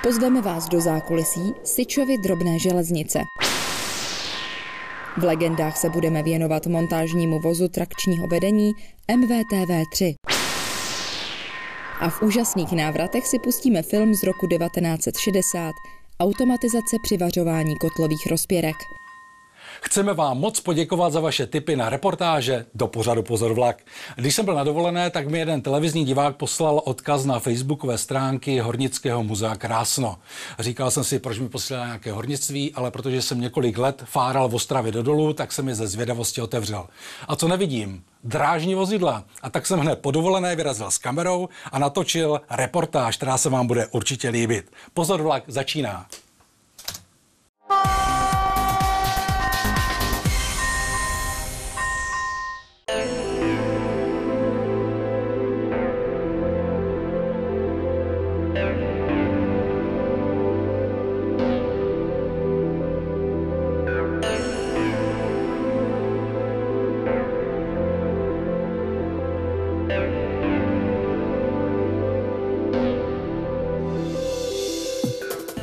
Pozveme vás do zákulisí Syčovy drobné železnice. V legendách se budeme věnovat montážnímu vozu trakčního vedení MVTV3. A v úžasných návratech si pustíme film z roku 1960 Automatizace při vařování kotlových rozpěrek. Chceme vám moc poděkovat za vaše tipy na reportáže do pořadu Pozor vlak. Když jsem byl na dovolené, tak mi jeden televizní divák poslal odkaz na facebookové stránky Hornického muzea Krásno. Říkal jsem si, proč mi posílá nějaké hornictví, ale protože jsem několik let fáral v Ostravě do dolů, tak se mi ze zvědavosti otevřel. A co nevidím? Drážní vozidla. A tak jsem hned po dovolené vyrazil s kamerou a natočil reportáž, která se vám bude určitě líbit. Pozor vlak začíná.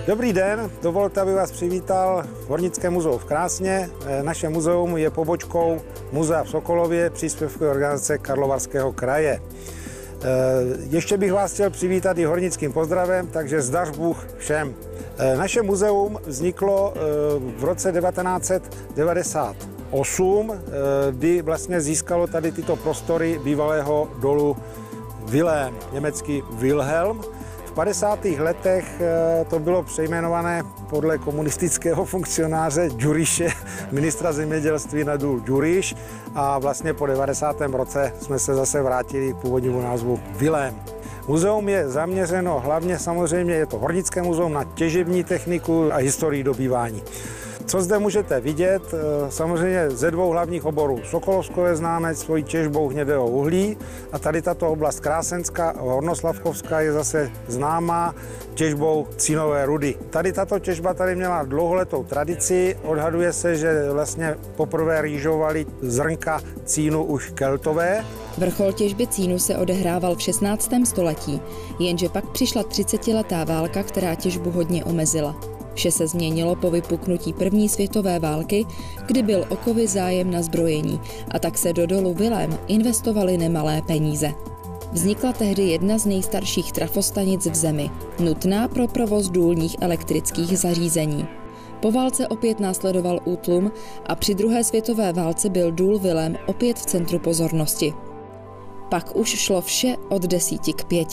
Dobrý den, dovolte, abych vás přivítal v Hornickém muzeu v Krásně. Naše muzeum je pobočkou muzea v Sokolově, příspěvkové organizace Karlovarského kraje. Ještě bych vás chtěl přivítat i hornickým pozdravem, takže zdař Bůh všem. Naše muzeum vzniklo v roce 1998, kdy vlastně získalo tady tyto prostory bývalého dolu Wilhelm, německý Wilhelm. V 50. letech to bylo přejmenované podle komunistického funkcionáře Ďuriše, ministra zemědělství, na důl Ďuriš, a vlastně po 90. roce jsme se zase vrátili k původnímu názvu Wilhelm. Muzeum je zaměřeno hlavně, samozřejmě je to hornické muzeum, na těžební techniku a historii dobývání. Co zde můžete vidět, samozřejmě ze dvou hlavních oborů. Sokolovsko je známé svojí těžbou hnědého uhlí a tady tato oblast Krásenská a Hornoslavkovská je zase známá těžbou cínové rudy. Tady tato těžba tady měla dlouholetou tradici, odhaduje se, že vlastně poprvé rýžovali zrnka cínu už Keltové. Vrchol těžby cínu se odehrával v 16. století, jenže pak přišla 30letá válka, která těžbu hodně omezila. Vše se změnilo po vypuknutí první světové války, kdy byl o kovy zájem na zbrojení, a tak se do dolu Wilhelm investovaly nemalé peníze. Vznikla tehdy jedna z nejstarších trafostanic v zemi, nutná pro provoz důlních elektrických zařízení. Po válce opět následoval útlum a při druhé světové válce byl důl Wilhelm opět v centru pozornosti. Pak už šlo vše od 10 k 5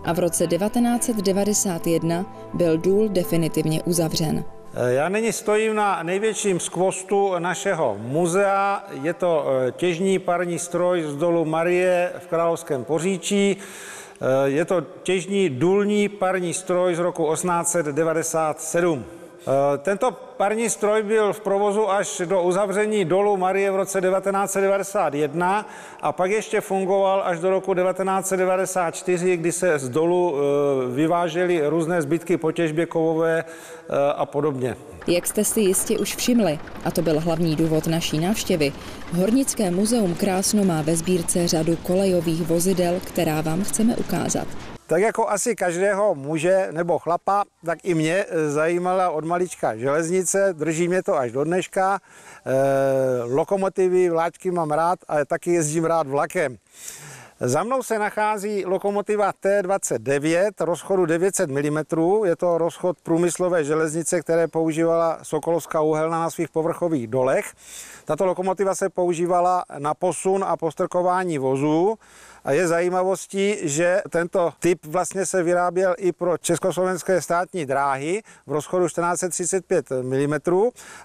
a v roce 1991 byl důl definitivně uzavřen. Já nyní stojím na největším skvostu našeho muzea. Je to těžní parní stroj z dolu Marie v Královském Poříčí. Je to těžní důlní parní stroj z roku 1897. Tento parní stroj byl v provozu až do uzavření dolu Marie v roce 1991 a pak ještě fungoval až do roku 1994, kdy se z dolu vyvážely různé zbytky po těžbě kovové a podobně. Jak jste si jistě už všimli, a to byl hlavní důvod naší návštěvy, Hornické muzeum Krásno má ve sbírce řadu kolejových vozidel, která vám chceme ukázat. Tak jako asi každého muže nebo chlapa, tak i mě zajímala od malička železnice, drží mě to až do dneška. Lokomotivy, vláčky mám rád a taky jezdím rád vlakem. Za mnou se nachází lokomotiva T29 rozchodu 900 mm. Je to rozchod průmyslové železnice, které používala Sokolovská uhelná na svých povrchových dolech. Tato lokomotiva se používala na posun a postrkování vozů. A je zajímavostí, že tento typ vlastně se vyráběl i pro československé státní dráhy v rozchodu 1435 mm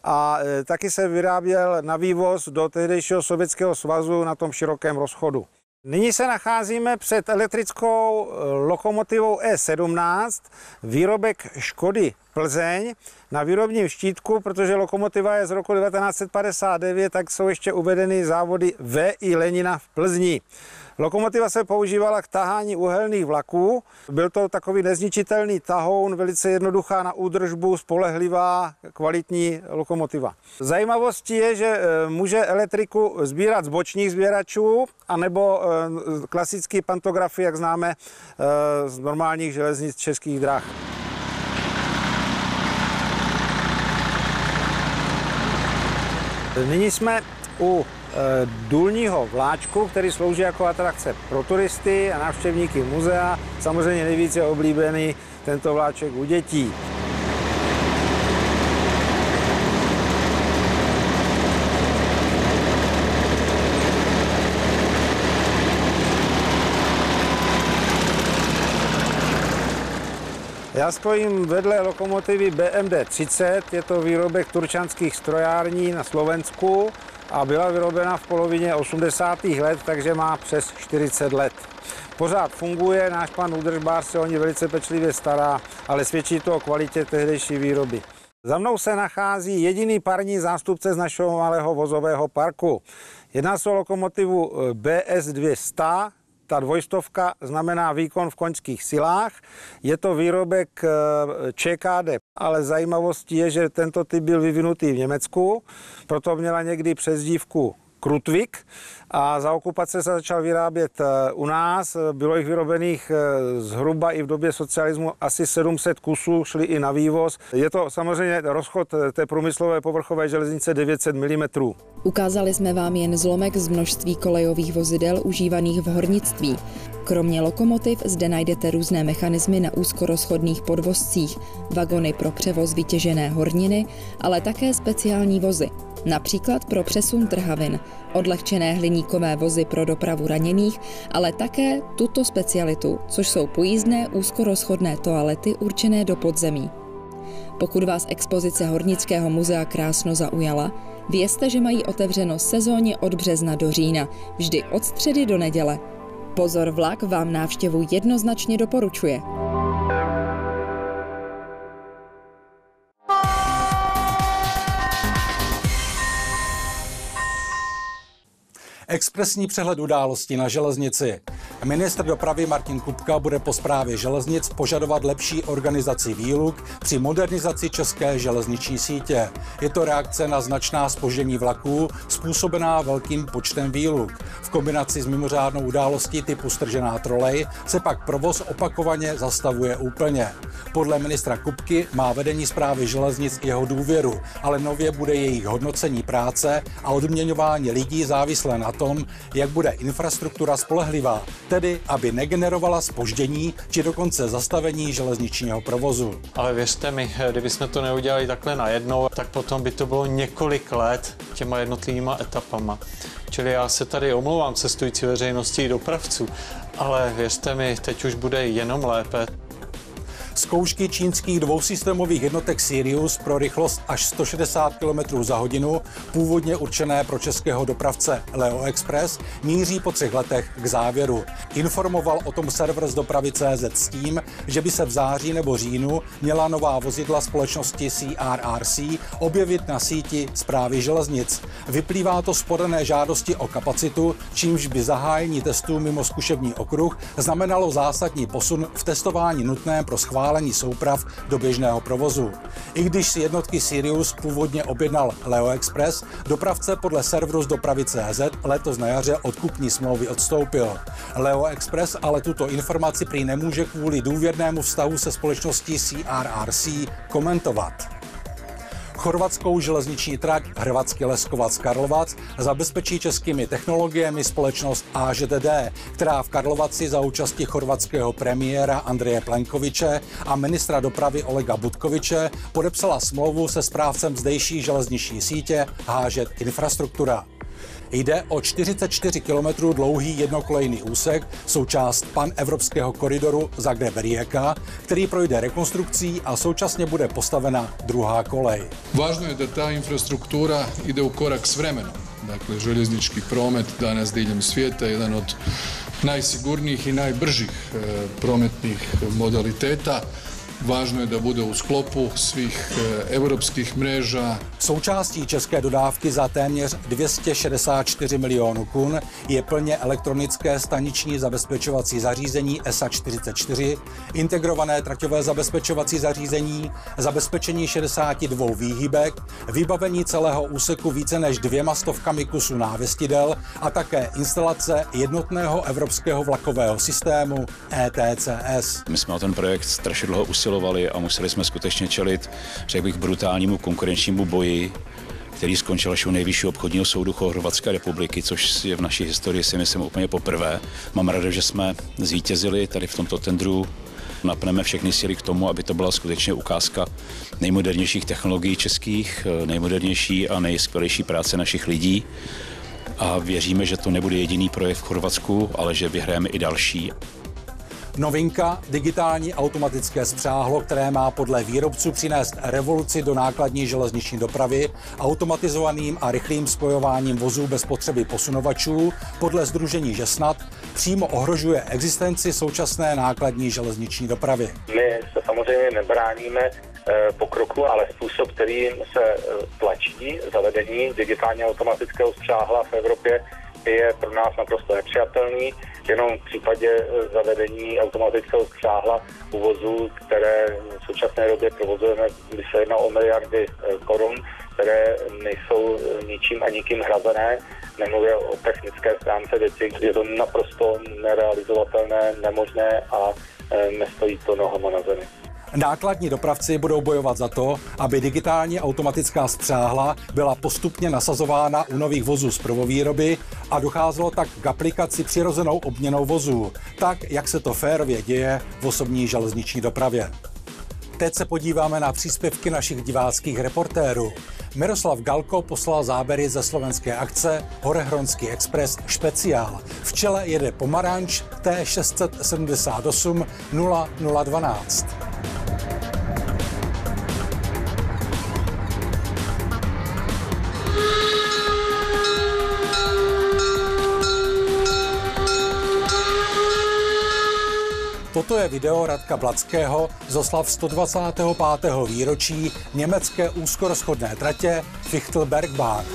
a taky se vyráběl na vývoz do tehdejšího Sovětského svazu na tom širokém rozchodu. Nyní se nacházíme před elektrickou lokomotivou E17, výrobek Škody Plzeň. Na výrobním štítku, protože lokomotiva je z roku 1959, tak jsou ještě uvedeny závody V. I. Lenina v Plzni. Lokomotiva se používala k tahání uhelných vlaků. Byl to takový nezničitelný tahoun, velice jednoduchá na údržbu, spolehlivá, kvalitní lokomotiva. Zajímavostí je, že může elektriku sbírat z bočních sběračů, anebo klasický pantografy, jak známe z normálních železnic Českých drah. Nyní jsme u důlního vláčku, který slouží jako atrakce pro turisty a návštěvníky muzea. Samozřejmě nejvíce oblíbený tento vláček u dětí. Já stojím vedle lokomotivy BMD 30, je to výrobek turčanských strojární na Slovensku a byla vyrobena v polovině 80. let, takže má přes 40 let. Pořád funguje, náš pan údržbář se o ní velice pečlivě stará, ale svědčí to o kvalitě tehdejší výroby. Za mnou se nachází jediný parní zástupce z našeho malého vozového parku. Jedná se o lokomotivu BS 200. Ta dvojstovka znamená výkon v koňských silách. Je to výrobek ČKD, ale zajímavostí je, že tento typ byl vyvinutý v Německu, proto měla někdy přezdívku Krutwig a za okupace se začal vyrábět u nás. Bylo jich vyrobených zhruba i v době socialismu asi 700 kusů, šli i na vývoz. Je to samozřejmě rozchod té průmyslové povrchové železnice 900 mm. Ukázali jsme vám jen zlomek z množství kolejových vozidel užívaných v hornictví. Kromě lokomotiv zde najdete různé mechanismy na úzkorozchodných podvozcích, vagony pro převoz vytěžené horniny, ale také speciální vozy. Například pro přesun trhavin, odlehčené hliníkové vozy pro dopravu raněných, ale také tuto specialitu, což jsou pojízdné úzkorozchodné toalety určené do podzemí. Pokud vás expozice Hornického muzea Krásno zaujala, vězte, že mají otevřeno sezóně od března do října, vždy od středy do neděle. Pozor vlak vám návštěvu jednoznačně doporučuje. Expresní přehled událostí na železnici. Ministr dopravy Martin Kupka bude po správě železnic požadovat lepší organizaci výluk při modernizaci české železniční sítě. Je to reakce na značná zpoždění vlaků způsobená velkým počtem výluk. V kombinaci s mimořádnou událostí typu stržená trolej se pak provoz opakovaně zastavuje úplně. Podle ministra Kupky má vedení správy železnic jeho důvěru, ale nově bude jejich hodnocení práce a odměňování lidí závislé na tom, jak bude infrastruktura spolehlivá, tedy aby negenerovala zpoždění či dokonce zastavení železničního provozu. Ale věřte mi, kdybychom to neudělali takhle najednou, tak potom by to bylo několik let těma jednotlivýma etapama. Čili já se tady omlouvám cestující veřejnosti i dopravců, ale věřte mi, teď už bude jenom lépe. Zkoušky čínských dvousystémových jednotek Sirius pro rychlost až 160 km za hodinu, původně určené pro českého dopravce Leo Express, míří po 3 letech k závěru. Informoval o tom server z dopravy.cz s tím, že by se v září nebo říjnu měla nová vozidla společnosti CRRC objevit na síti Správy železnic. Vyplývá to z podané žádosti o kapacitu, čímž by zahájení testů mimo zkušební okruh znamenalo zásadní posun v testování nutném pro schválení souprav do běžného provozu. I když si jednotky Sirius původně objednal Leo Express, dopravce podle serveru z dopravy.cz letos na jaře od kupní smlouvy odstoupil. Leo Express ale tuto informaci prý nemůže kvůli důvěrnému vztahu se společností CRRC komentovat. Chorvatskou železniční trať Hrvatski Leskovac Karlovac zabezpečí českými technologiemi společnost AŽDD, která v Karlovaci za účasti chorvatského premiéra Andreje Plenkoviče a ministra dopravy Olega Butkoviče podepsala smlouvu se správcem zdejší železniční sítě HŽ Infrastruktura. Jde o 44 km dlouhý jednokolejný úsek, součást panevropského koridoru Zagreb-Rijeka, který projde rekonstrukcí a současně bude postavena druhá kolej. Važno je da ta infrastruktura ide u korak s vremenom. Dakle, željeznički promet danas diljem svijeta je jedan od najsigurnijih i najbržih prometnih modaliteta. Vážno je da bude u sklopu svých evropských mreža. Součástí české dodávky za téměř 264 milionů kun je plně elektronické staniční zabezpečovací zařízení ESA 44, integrované traťové zabezpečovací zařízení, zabezpečení 62 výhybek, vybavení celého úseku více než 200 kusů návestidel a také instalace jednotného evropského vlakového systému ETCS. My jsme o ten projekt strašně dlouho usilovali a museli jsme skutečně čelit, řekl bych, brutálnímu konkurenčnímu boji který skončil až u nejvyššího obchodního soudu Chorvatské republiky, což je v naší historii, si myslím, úplně poprvé. Mám rád, že jsme zvítězili tady v tomto tendru. Napneme všechny síly k tomu, aby to byla skutečně ukázka nejmodernějších technologií českých, nejmodernější a nejskvělejší práce našich lidí. A věříme, že to nebude jediný projekt v Chorvatsku, ale že vyhrajeme i další. Novinka, digitální automatické spřáhlo, které má podle výrobců přinést revoluci do nákladní železniční dopravy, automatizovaným a rychlým spojováním vozů bez potřeby posunovačů, podle sdružení Žesnat, přímo ohrožuje existenci současné nákladní železniční dopravy. My se samozřejmě nebráníme pokroku, ale způsob, kterým se tlačí zavedení digitálně automatického spřáhla v Evropě, je pro nás naprosto nepřijatelný. Jenom v případě zavedení automatického spřáhla u vozů, které v současné době provozujeme, kdy se jedná o miliardy korun, které nejsou ničím a nikým hrazené. Nemluvě o technické stránce věci, je to naprosto nerealizovatelné, nemožné a nestojí to nohama na zemi. Nákladní dopravci budou bojovat za to, aby digitální automatická spřáhla byla postupně nasazována u nových vozů z prvovýroby a docházelo tak k aplikaci přirozenou obměnou vozů, tak jak se to férově děje v osobní železniční dopravě. Teď se podíváme na příspěvky našich diváckých reportérů. Miroslav Galko poslal záběry ze slovenské akce Horehronský Express Špeciál. V čele jede Pomaranč T678 0012. Toto je video Radka Blackého z oslav 125. výročí německé úzkorozchodné tratě Fichtelbergbahn.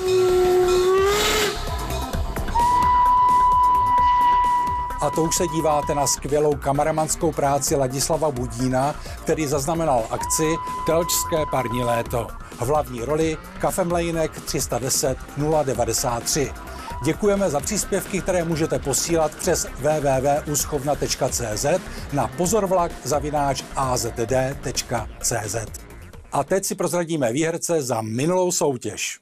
A to už se díváte na skvělou kameramanskou práci Ladislava Budína, který zaznamenal akci Telčské parní léto. V hlavní roli Kafemlejnek 310 093. Děkujeme za příspěvky, které můžete posílat přes www.uschovna.cz na pozorvlak@azd.cz. A teď si prozradíme výherce za minulou soutěž.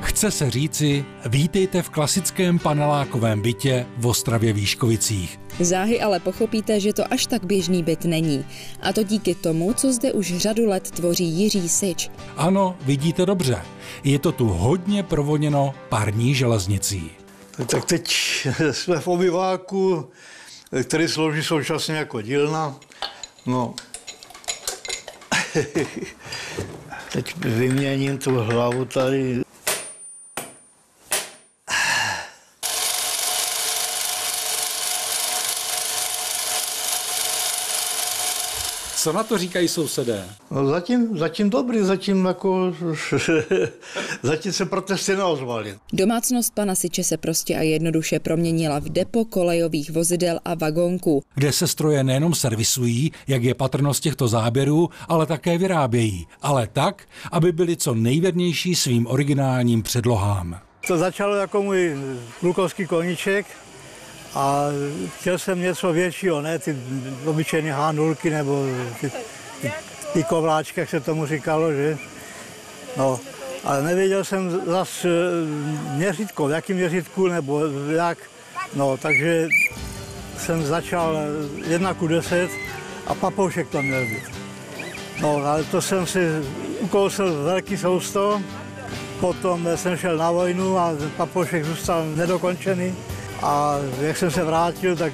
Chce se říci, vítejte v klasickém panelákovém bytě v Ostravě Výškovicích. Záhy ale pochopíte, že to až tak běžný byt není. A to díky tomu, co zde už řadu let tvoří Jiří Syč. Ano, vidíte dobře. Je to tu hodně provoněno parní železnicí. Tak teď jsme v obyváku, který slouží současně jako dílna. No. Teď vyměním tu hlavu tady. Co na to říkají sousedé? No zatím dobrý, zatím se protesty neozvaly. Domácnost pana Syče se prostě a jednoduše proměnila v depo kolejových vozidel a vagónků, kde se stroje nejenom servisují, jak je patrnost těchto záběrů, ale také vyrábějí. Ale tak, aby byly co nejvěrnější svým originálním předlohám. To začalo jako můj klukovský koníček. A chtěl jsem něco většího, ne ty obyčejné hánulky nebo ty kovláčky, jak se tomu říkalo, že? No, ale nevěděl jsem zas měřítko, v jakém měřítku nebo jak. No, takže jsem začal 1:10 a papoušek to měl být. No, ale to jsem si ukousl velký sousto, potom jsem šel na vojnu a papoušek zůstal nedokončený. A jak jsem se vrátil, tak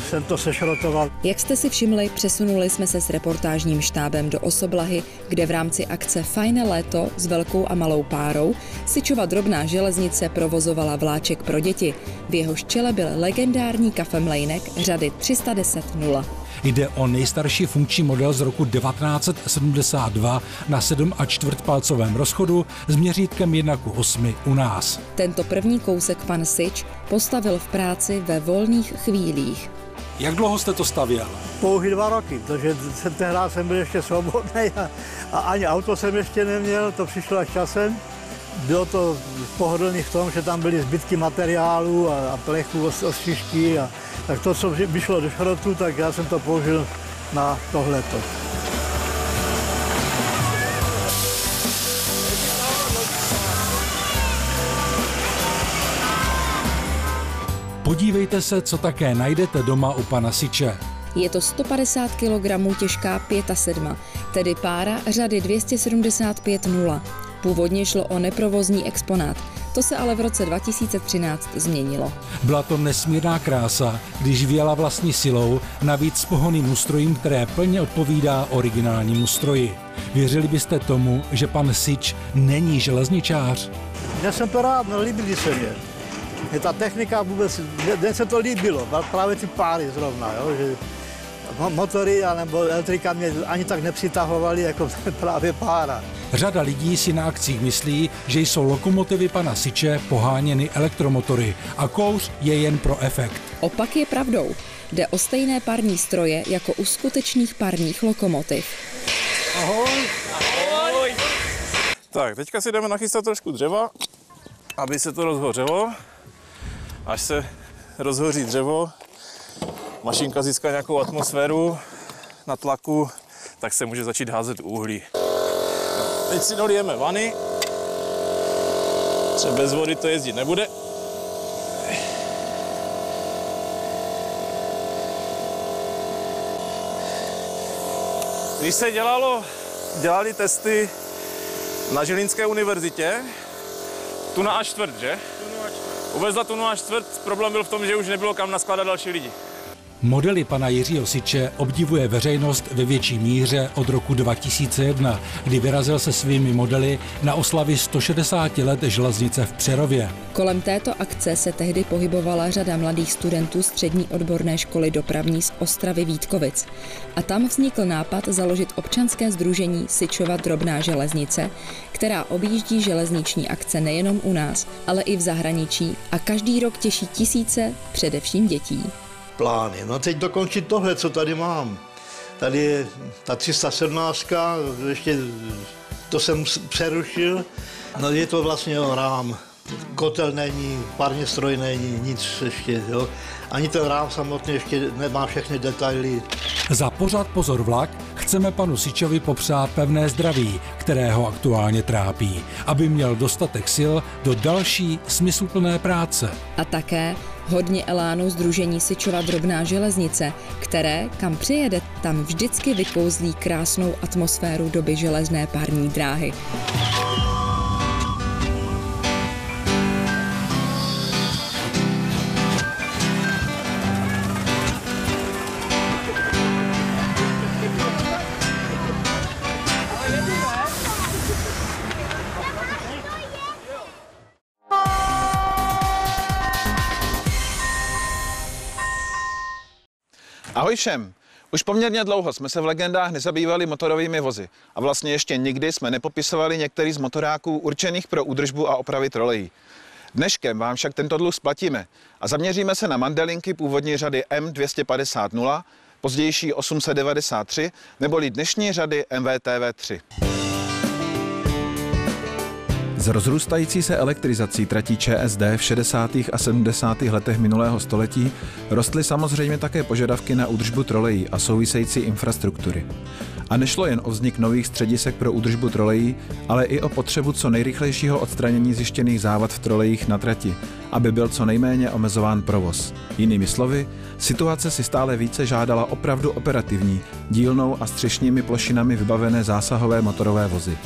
jsem to sešrotoval. Jak jste si všimli, přesunuli jsme se s reportážním štábem do Osoblahy, kde v rámci akce Fajné léto s velkou a malou párou Syčova drobná železnice provozovala vláček pro děti. V jehož čele byl legendární kafemlejnek řady 310 0. Jde o nejstarší funkční model z roku 1972 na 7,25-palcovém rozchodu s měřítkem 1:8 u nás. Tento první kousek pan Sič postavil v práci ve volných chvílích. Jak dlouho jste to stavěl? Pouhý 2 roky, protože tehdy jsem byl ještě svobodný a ani auto jsem ještě neměl, to přišlo až časem. Bylo to pohodlný v tom, že tam byly zbytky materiálů a plechů, ostřižky a tak to, co vyšlo do šrotu, tak já jsem to použil na tohleto. Podívejte se, co také najdete doma u pana Siče. Je to 150 kg těžká 5,7, tedy pára řady 275-0. Původně šlo o neprovozní exponát, to se ale v roce 2013 změnilo. Byla to nesmírná krása, když věla vlastní silou, navíc s pohonným ústrojím, které plně odpovídá originálnímu stroji. Věřili byste tomu, že pan Sič není železničář? Já jsem to rád, no líbili se mě. Mě ta technika vůbec, mně se to líbilo, právě ty páry zrovna, jo, že motory nebo elektrika mě ani tak nepřitahovaly jako právě pára. Řada lidí si na akcích myslí, že jsou lokomotivy pana Siče poháněny elektromotory a kouř je jen pro efekt. Opak je pravdou. Jde o stejné parní stroje jako u skutečných parních lokomotiv. Ahoj. Ahoj. Tak, teďka si jdeme nachystat trošku dřeva, aby se to rozhořelo. Až se rozhoří dřevo, mašinka získá nějakou atmosféru na tlaku, tak se může začít házet uhlí. Teď si dolijeme vany. Třeba bez vody to jezdit nebude. Když se dělali testy na Žilinské univerzitě, Tuna A4, že? Uvezla Tunu A4, problém byl v tom, že už nebylo kam naskládat další lidi. Modely pana Jiřího Siče obdivuje veřejnost ve větší míře od roku 2001, kdy vyrazil se svými modely na oslavy 160 let železnice v Přerově. Kolem této akce se tehdy pohybovala řada mladých studentů střední odborné školy dopravní z Ostravy Vítkovic. A tam vznikl nápad založit občanské sdružení Sičova drobná železnice, která objíždí železniční akce nejenom u nás, ale i v zahraničí a každý rok těší tisíce, především dětí. Plány. No teď dokončit tohle, co tady mám. Tady je ta 317, ještě to jsem přerušil. No je to vlastně rám. Kotel není, parní stroj není, nic ještě. Jo. Ani ten rám samotný ještě nemá všechny detaily. Za pořad Pozor vlak chceme panu Sičovi popřát pevné zdraví, které ho aktuálně trápí, aby měl dostatek sil do další smysluplné práce. A také hodně elánu sdružení Sičova drobná železnice, které, kam přijede, tam vždycky vykouzlí krásnou atmosféru doby železné parní dráhy. Ahoj všem! Už poměrně dlouho jsme se v legendách nezabývali motorovými vozy a vlastně ještě nikdy jsme nepopisovali některý z motoráků určených pro údržbu a opravy trolejí. Dneškem vám však tento dluh splatíme a zaměříme se na mandelinky původní řady M250-0, pozdější 893 neboli dnešní řady MVTV3. S rozrůstající se elektrizací tratí ČSD v 60. a 70. letech minulého století rostly samozřejmě také požadavky na údržbu trolejí a související infrastruktury. A nešlo jen o vznik nových středisek pro údržbu trolejí, ale i o potřebu co nejrychlejšího odstranění zjištěných závad v trolejích na trati, aby byl co nejméně omezován provoz. Jinými slovy, situace si stále více žádala opravdu operativní, dílnou a střešními plošinami vybavené zásahové motorové vozy.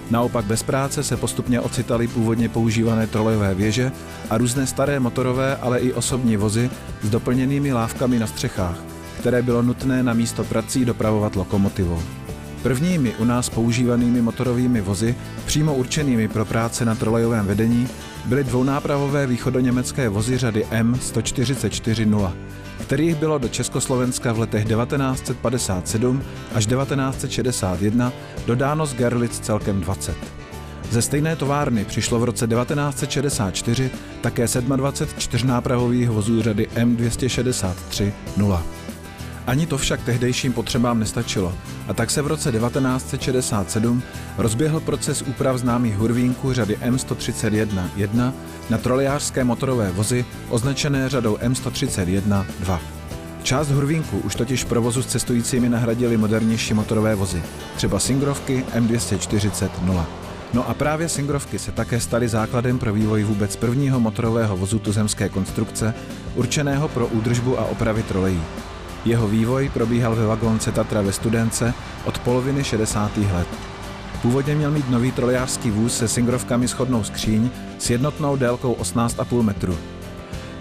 Naopak bez práce se postupně ocitaly původně používané trolejové věže a různé staré motorové, ale i osobní vozy s doplněnými lávkami na střechách, které bylo nutné na místo prací dopravovat lokomotivou. Prvními u nás používanými motorovými vozy, přímo určenými pro práce na trolejovém vedení, byly dvounápravové východoněmecké vozy řady M144-0, kterých bylo do Československa v letech 1957 až 1961 dodáno z Görlitz celkem 20. Ze stejné továrny přišlo v roce 1964 také 27 čtyřnápravových vozů řady M263-0. Ani to však tehdejším potřebám nestačilo a tak se v roce 1967 rozběhl proces úprav známých hurvínků řady M131-1 na trolejářské motorové vozy označené řadou M131-2. Část hurvínků už totiž v provozu s cestujícími nahradily modernější motorové vozy, třeba singrovky M240-0. No a právě singrovky se také staly základem pro vývoj vůbec prvního motorového vozu tuzemské konstrukce, určeného pro údržbu a opravy trolejí. Jeho vývoj probíhal ve vagónce Tatra ve Studénce od poloviny 60. let. Původně měl mít nový trolejářský vůz se singrovkami shodnou skříň s jednotnou délkou 18,5 metru.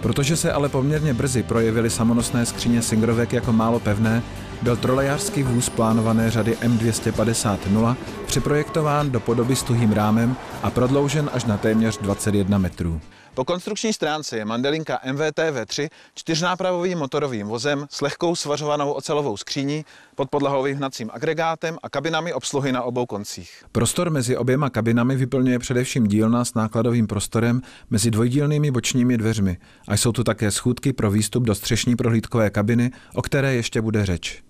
Protože se ale poměrně brzy projevily samonosné skříně singrovek jako málo pevné, byl trolejářský vůz plánované řady M250-0 přeprojektován do podoby s tuhým rámem a prodloužen až na téměř 21 metrů. Po konstrukční stránce je Mandelinka MVTV3 čtyřnápravovým motorovým vozem s lehkou svařovanou ocelovou skříní, podpodlahovým hnacím agregátem a kabinami obsluhy na obou koncích. Prostor mezi oběma kabinami vyplňuje především dílna s nákladovým prostorem mezi dvojdílnými bočními dveřmi a jsou tu také schůdky pro výstup do střešní prohlídkové kabiny, o které ještě bude řeč.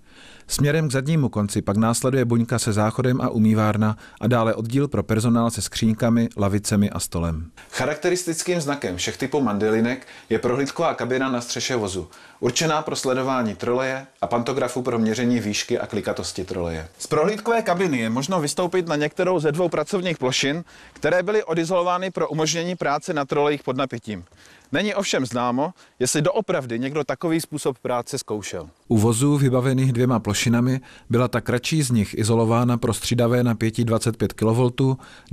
Směrem k zadnímu konci pak následuje buňka se záchodem a umývárna a dále oddíl pro personál se skříňkami, lavicemi a stolem. Charakteristickým znakem všech typů mandelinek je prohlídková kabina na střeše vozu, určená pro sledování troleje a pantografu pro měření výšky a klikatosti troleje. Z prohlídkové kabiny je možno vystoupit na některou ze dvou pracovních plošin, které byly odizolovány pro umožnění práce na trolejích pod napětím. Není ovšem známo, jestli doopravdy někdo takový způsob práce zkoušel. U vozů vybavených dvěma plošinami byla ta kratší z nich izolována pro střídavé napětí 25 kV,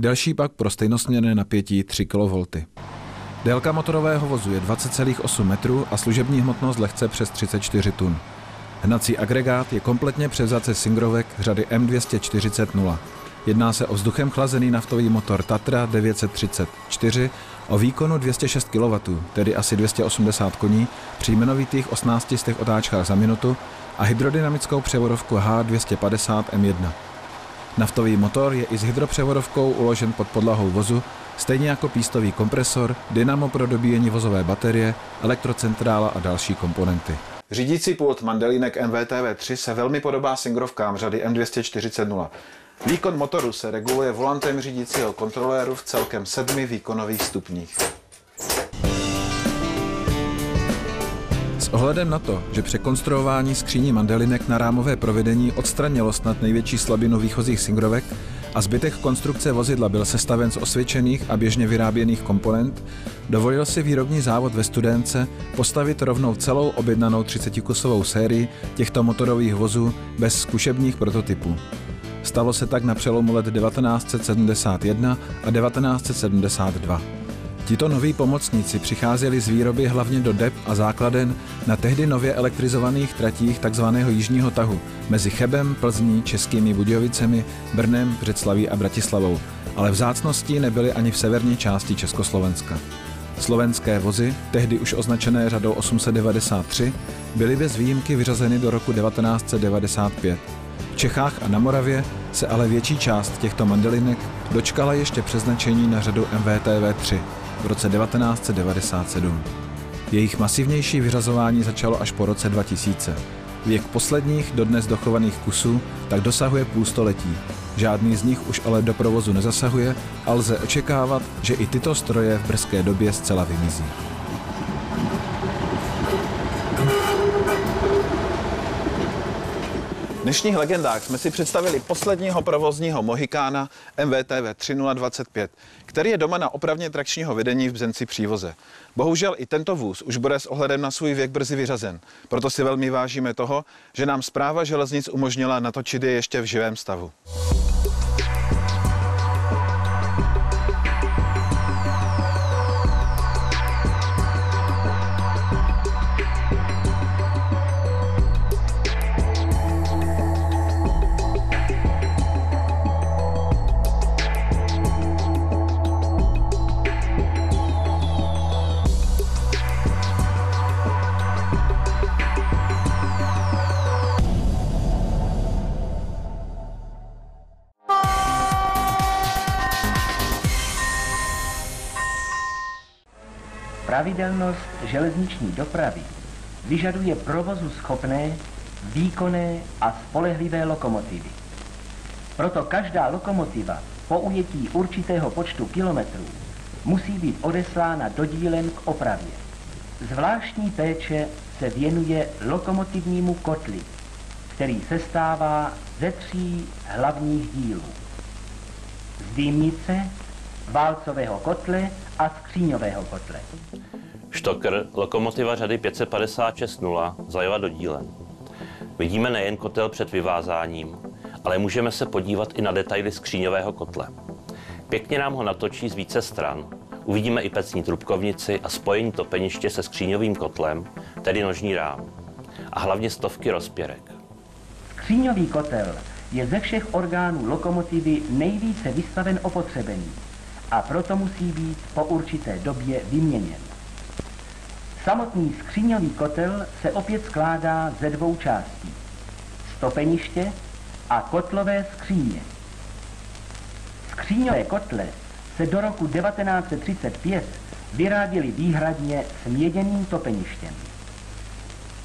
delší pak pro stejnosměrné napětí 3 kV. Délka motorového vozu je 20,8 metrů a služební hmotnost lehce přes 34 tun. Hnací agregát je kompletně převzat ze singrovek řady M240-0. Jedná se o vzduchem chlazený naftový motor Tatra 934 o výkonu 206 kW, tedy asi 280 koní, při jmenovitých 18 otáčkách za minutu a hydrodynamickou převodovku H250M1. Naftový motor je i s hydropřevodovkou uložen pod podlahou vozu, stejně jako pístový kompresor, dynamo pro dobíjení vozové baterie, elektrocentrála a další komponenty. Řídící pult mandelinek MVTV3 se velmi podobá singrovkám řady M240-0. Výkon motoru se reguluje volantem řídícího kontroléru v celkem 7 výkonových stupních. S ohledem na to, že překonstruování skříní mandelinek na rámové provedení odstranilo snad největší slabinu výchozích singrovek a zbytek konstrukce vozidla byl sestaven z osvědčených a běžně vyráběných komponent, dovolil si výrobní závod ve Studénce postavit rovnou celou objednanou 30-kusovou sérii těchto motorových vozů bez zkušebních prototypů. Stalo se tak na přelomu let 1971 a 1972. Tito noví pomocníci přicházeli z výroby hlavně do dep a základen na tehdy nově elektrizovaných tratích tzv. Jižního tahu mezi Chebem, Plzní, Českými Budějovicemi, Brnem, Břeclaví a Bratislavou, ale vzácností nebyly ani v severní části Československa. Slovenské vozy, tehdy už označené řadou 893, byly bez výjimky vyřazeny do roku 1995. V Čechách a na Moravě se ale větší část těchto mandelinek dočkala ještě přeznačení na řadu MVTV3 v roce 1997. Jejich masivnější vyřazování začalo až po roce 2000. Věk posledních dodnes dochovaných kusů tak dosahuje půl století. Žádný z nich už ale do provozu nezasahuje a lze očekávat, že i tyto stroje v brzké době zcela vymizí. V dnešních legendách jsme si představili posledního provozního mohikána MVTV 3025, který je doma na opravně trakčního vedení v Bzenci přívoze. Bohužel i tento vůz už bude s ohledem na svůj věk brzy vyřazen, proto si velmi vážíme toho, že nám Správa železnic umožnila natočit je ještě v živém stavu. Pravidelnost železniční dopravy vyžaduje provozu schopné, výkonné a spolehlivé lokomotivy. Proto každá lokomotiva po ujetí určitého počtu kilometrů musí být odeslána do dílen k opravě. Zvláštní péče se věnuje lokomotivnímu kotli, který sestává ze 3 hlavních dílů. Z dýmnice, válcového kotle a skříňového kotle. Štokr, lokomotiva řady 556-0, zajela do dílen. Vidíme nejen kotel před vyvázáním, ale můžeme se podívat i na detaily skříňového kotle. Pěkně nám ho natočí z více stran. Uvidíme i pecní trubkovnici a spojení topeniště se skříňovým kotlem, tedy nožní rám. A hlavně stovky rozpěrek. Skříňový kotel je ze všech orgánů lokomotivy nejvíce vystaven opotřebení a proto musí být po určité době vyměněn. Samotný skříňový kotel se opět skládá ze 2 částí. Stopeniště a kotlové skříně. Skříňové kotle se do roku 1935 vyráběly výhradně s měděným topeništěm.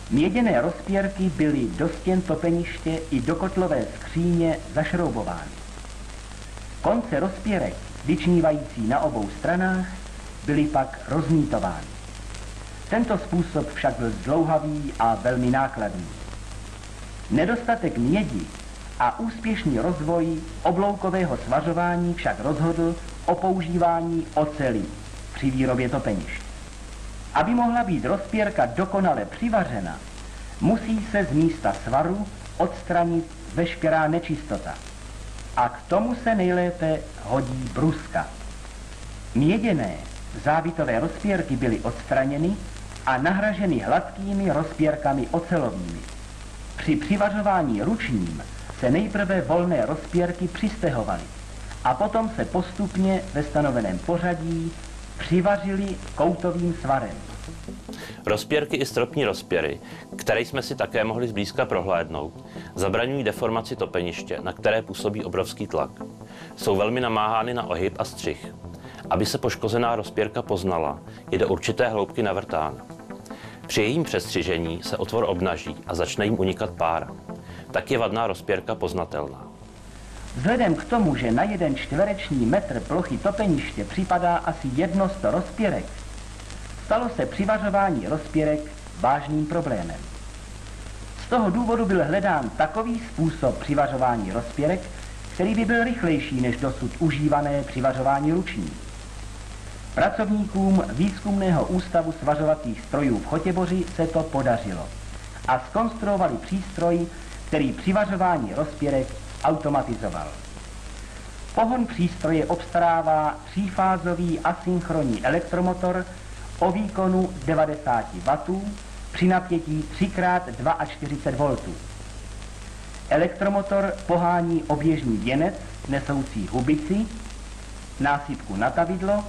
Měděné rozpěrky byly do stěn topeniště i do kotlové skříně zašroubovány. Konce rozpěrek, vyčnívající na obou stranách, byly pak rozmítovány. Tento způsob však byl zdlouhavý a velmi nákladný. Nedostatek mědi a úspěšný rozvoj obloukového svařování však rozhodl o používání oceli při výrobě topenišť. Aby mohla být rozpěrka dokonale přivařena, musí se z místa svaru odstranit veškerá nečistota. A k tomu se nejlépe hodí bruska. Měděné zábitové rozpěrky byly odstraněny a nahraženy hladkými rozpěrkami ocelovými. Při přivařování ručním se nejprve volné rozpěrky přistehovaly a potom se postupně ve stanoveném pořadí přivařili koutovým svarem. Rozpěrky i stropní rozpěry, které jsme si také mohli zblízka prohlédnout, zabraňují deformaci topeniště, na které působí obrovský tlak. Jsou velmi namáhány na ohyb a střih. Aby se poškozená rozpěrka poznala, je do určité hloubky navrtána. Při jejím přestřižení se otvor obnaží a začne jim unikat pára. Tak je vadná rozpěrka poznatelná. Vzhledem k tomu, že na 1 čtvereční metr plochy topeniště připadá asi 100 rozpěrek, stalo se přivařování rozpěrek vážným problémem. Z toho důvodu byl hledán takový způsob přivařování rozpěrek, který by byl rychlejší než dosud užívané přivařování ruční. Pracovníkům Výzkumného ústavu svařovacích strojů v Chotěboři se to podařilo a zkonstruovali přístroj, který přivařování rozpěrek automatizoval. Pohon přístroje obstarává 3fázový asynchronní elektromotor o výkonu 90 W při napětí 3x42 V. Elektromotor pohání oběžný věnec nesoucí hubici, násypku na tavidlo,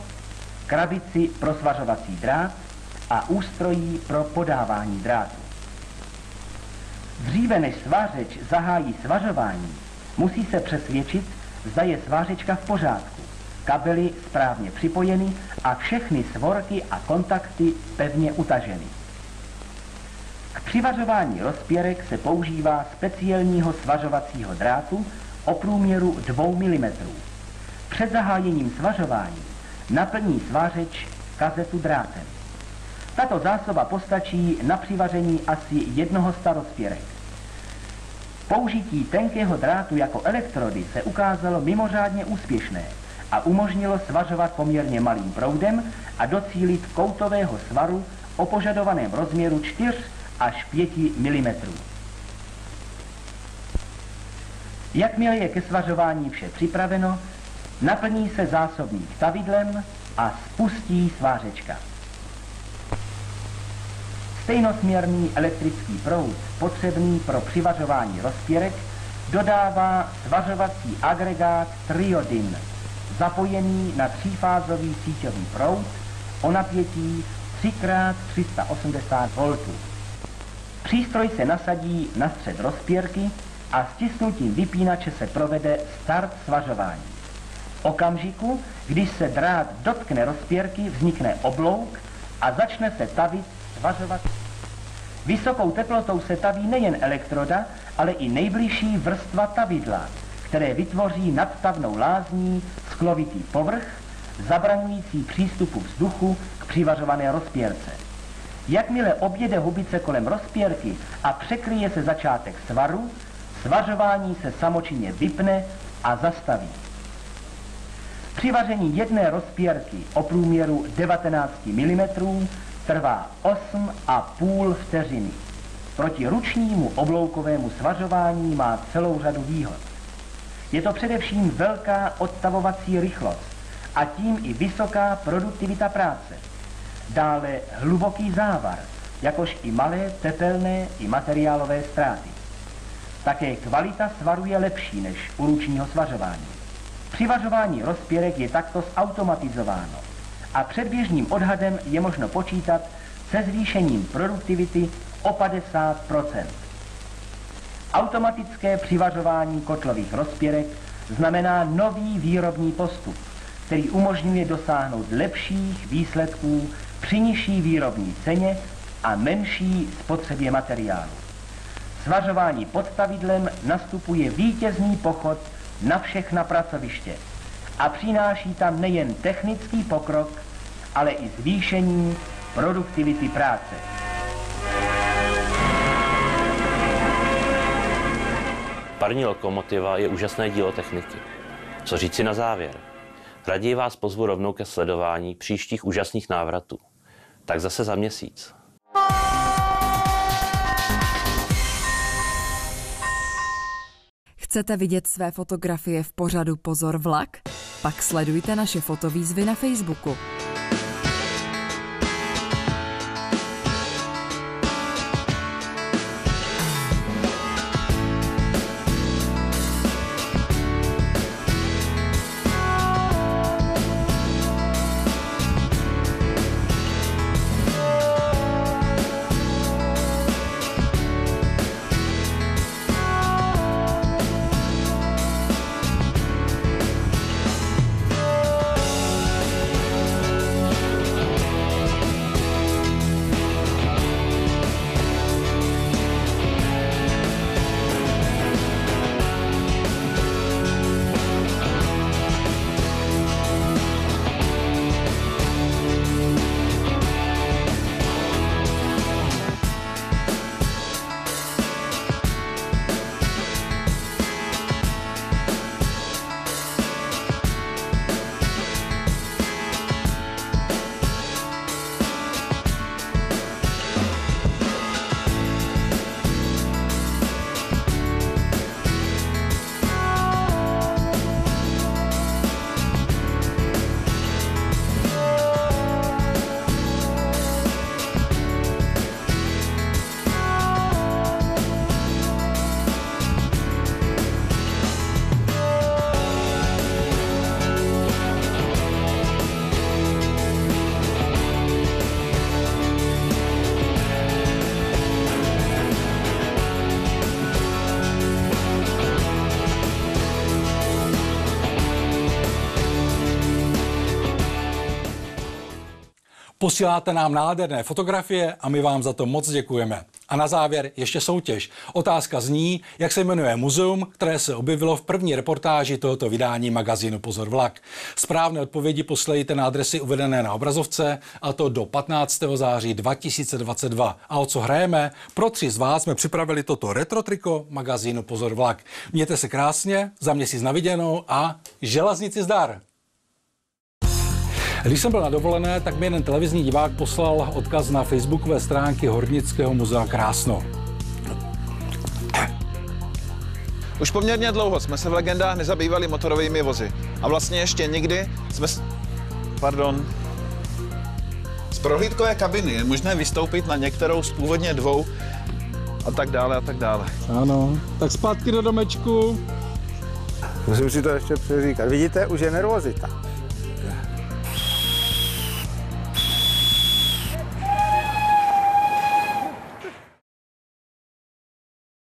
krabici pro svařovací drát a ústrojí pro podávání drátu. Dříve než svářeč zahájí svařování, musí se přesvědčit, zda je svářečka v pořádku, kabely správně připojeny a všechny svorky a kontakty pevně utaženy. K přivařování rozpěrek se používá speciálního svařovacího drátu o průměru 2 mm. Před zahájením svařování naplní svářeč kazetu drátem. Tato zásoba postačí na přivaření asi 100 rozpěrek. Použití tenkého drátu jako elektrody se ukázalo mimořádně úspěšné a umožnilo svařovat poměrně malým proudem a docílit koutového svaru o požadovaném rozměru 4 až 5 mm. Jakmile je ke svařování vše připraveno, naplní se zásobník tavidlem a spustí svářečka. Stejnosměrný elektrický proud potřebný pro přivařování rozpěrek dodává svařovací agregát Triodin, zapojený na 3fázový síťový proud o napětí 3x380 V. Přístroj se nasadí na střed rozpěrky a stisnutím vypínače se provede start svařování. V okamžiku, když se drát dotkne rozpěrky, vznikne oblouk a začne se tavit, svařovat. Vysokou teplotou se taví nejen elektroda, ale i nejbližší vrstva tavidla, které vytvoří nad tavnou lázní sklovitý povrch, zabraňující přístupu vzduchu k přivařované rozpěrce. Jakmile objede hubice kolem rozpěrky a překryje se začátek svaru, svařování se samočinně vypne a zastaví. Při vaření jedné rozpěrky o průměru 19 mm trvá 8,5 vteřiny. Proti ručnímu obloukovému svařování má celou řadu výhod. Je to především velká odtavovací rychlost a tím i vysoká produktivita práce. Dále hluboký závar, jakož i malé tepelné i materiálové ztráty. Také kvalita svaru je lepší než u ručního svařování. Přivařování rozpěrek je takto zautomatizováno a předběžným odhadem je možno počítat se zvýšením produktivity o 50%. Automatické přivařování kotlových rozpěrek znamená nový výrobní postup, který umožňuje dosáhnout lepších výsledků při nižší výrobní ceně a menší spotřebě materiálu. Svařování pod tavidlem nastupuje vítězný pochod na všechna pracoviště a přináší tam nejen technický pokrok, ale i zvýšení produktivity práce. Parní lokomotiva je úžasné dílo techniky. Co říci na závěr? Raději vás pozvu rovnou ke sledování příštích úžasných návratů. Tak zase za měsíc. Chcete vidět své fotografie v pořadu Pozor vlak? Pak sledujte naše fotovýzvy na Facebooku. Posíláte nám nádherné fotografie a my vám za to moc děkujeme. A na závěr ještě soutěž. Otázka zní, jak se jmenuje muzeum, které se objevilo v první reportáži tohoto vydání magazínu Pozor vlak. Správné odpovědi posílejte na adresy uvedené na obrazovce, a to do 15. září 2022. A o co hrajeme? Pro 3 z vás jsme připravili toto retro triko magazínu Pozor vlak. Mějte se krásně, za měsíc na viděnou a železnici zdar! Když jsem byl na dovolené, tak mi jeden televizní divák poslal odkaz na facebookové stránky Hornického muzea Krásno. Už poměrně dlouho jsme se v legendách nezabývali motorovými vozy. A vlastně ještě nikdy jsme... Z prohlídkové kabiny je možné vystoupit na některou z původně 2 a tak dále a tak dále. Ano, tak zpátky do domečku. Musím si to ještě přeříkat. Vidíte, už je nervozita.